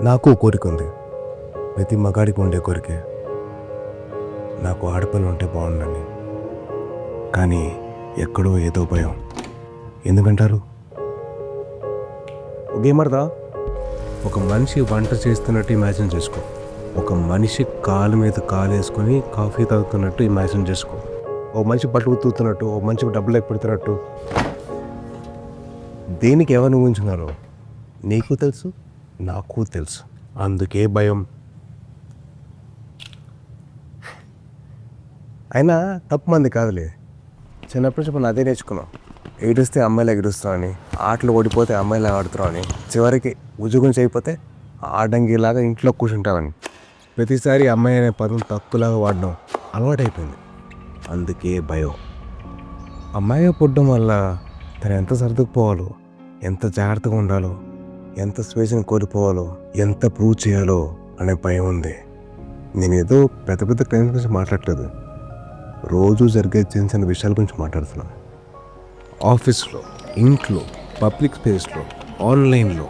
నాకు కోరిక ఉంది, ప్రతి మగాడికి ఉండే కోరికే, నాకు ఆడపిల్ల ఉంటే బాగుండని. కానీ ఎక్కడో ఏదో భయం. ఎందుకంటారు? గేమర్దా, ఒక మనిషి వంట చేస్తున్నట్టు ఇమాజిన్ చేసుకో. ఒక మనిషి కాలు మీద కాలు వేసుకొని కాఫీ తాగుతున్నట్టు ఇమాజిన్ చేసుకో. ఓ మనిషి బట్టలు ఉతుకుతున్నట్టు, ఓ మనిషికి డబ్బులు పెడుతున్నట్టు. దేనికి ఎవరిని ఊహించున్నారో నీకు తెలుసు, నాకు తెలుసు. అందుకే భయం. అయినా తప్పు మంది కాదులే. చిన్నప్పటి నుంచి మనం అదే నేర్చుకున్నాం. ఏడుస్తే అమ్మాయిలు ఎగురుస్తాం అని, ఆటలు ఓడిపోతే అమ్మాయిలు ఆడుతున్నాం అని, చివరికి ఉద్యోగం చేయకపోతే ఆడంగిలాగా ఇంట్లో కూర్చుంటామని. ప్రతిసారి అమ్మాయి అనే పదం తక్కువలాగా వాడడం అలవాటైపోయింది. అందుకే భయం. అమ్మాయిగా పుట్టడం వల్ల తను ఎంత సర్దుకుపోవాలో, ఎంత జాగ్రత్తగా ఉండాలో, ఎంత స్వేచ్ఛను కోల్పోవాలో, ఎంత ప్రూవ్ చేయాలో అనే భయం ఉంది. నేను ఏదో పెద్ద పెద్ద క్రైమ్స్ గురించి మాట్లాడలేదు, రోజు జరిగే చిన్న చిన్న విషయాల గురించి మాట్లాడుతున్నాను. ఆఫీస్లో, ఇంట్లో, పబ్లిక్ స్పేస్లో, ఆన్లైన్లో.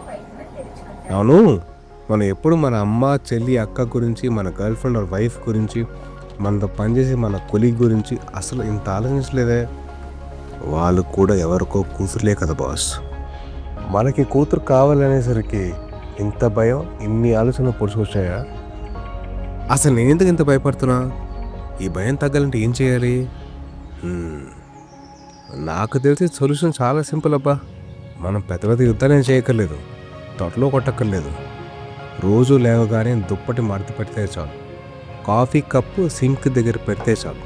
అవును, మనం ఎప్పుడు మన అమ్మ, చెల్లి, అక్క గురించి, మన గర్ల్ ఫ్రెండ్ ఆర్ వైఫ్ గురించి, మనతో పనిచేసి మన కొలీగ్ గురించి అసలు ఇంత ఆలోచించలేదే. వాళ్ళు కూడా ఎవరికో కూతురులే కదా బాస్. మనకి కూతురు కావాలనేసరికి ఇంత భయం, ఇన్ని ఆలోచనలు పొడుచుకొచ్చాయా? అసలు నేను ఎందుకు ఇంత భయపడుతున్నా? ఈ భయం తగ్గాలంటే ఏం చేయాలి? నాకు తెలిసి సొల్యూషన్ చాలా సింపుల్ అబ్బా. మనం పెద్ద పెద్ద యుద్ధాలు చేయక్కర్లేదు, తొట్టలో కొట్టక్కర్లేదు. రోజు లేవగానే దుప్పటి మడత పెడితే చాలు, కాఫీ కప్పు సింక్ దగ్గర పెడితే చాలు,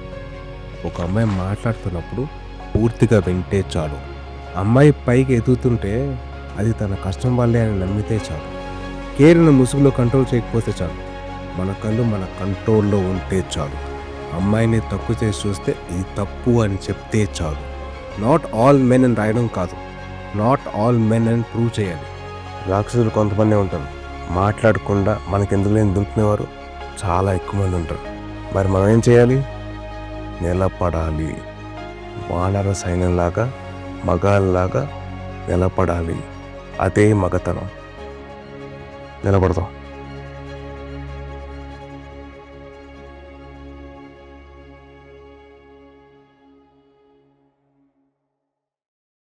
ఒక అమ్మాయి మాట్లాడుతున్నప్పుడు పూర్తిగా వింటే చాలు, అమ్మాయి పైకి ఎదుగుతుంటే అది తన కష్టం వల్లే అని నమ్మితే చాలు, కేరిన ముసుగులో కంట్రోల్ చేయకపోతే చాలు, మన కళ్ళు మన కంట్రోల్లో ఉంటే చాలు, అమ్మాయిని తప్పు చేసి చూస్తే ఇది తప్పు అని చెప్తే చాలు. నాట్ ఆల్ మెన్ అని రాయడం కాదు, నాట్ ఆల్ మెన్ అని ప్రూవ్ చేయాలి. రాక్షసులు కొంతమంది ఉంటారు, మాట్లాడకుండా మనకెందుకు లేని దుంకునేవారు చాలా ఎక్కువ మంది ఉంటారు. మరి మనం ఏం చేయాలి? నిలబడాలి. వానర సైన్యంలాగా, మగాళ్ళలాగా నిలబడాలి. అదే మగతనం. నిలబడతాం.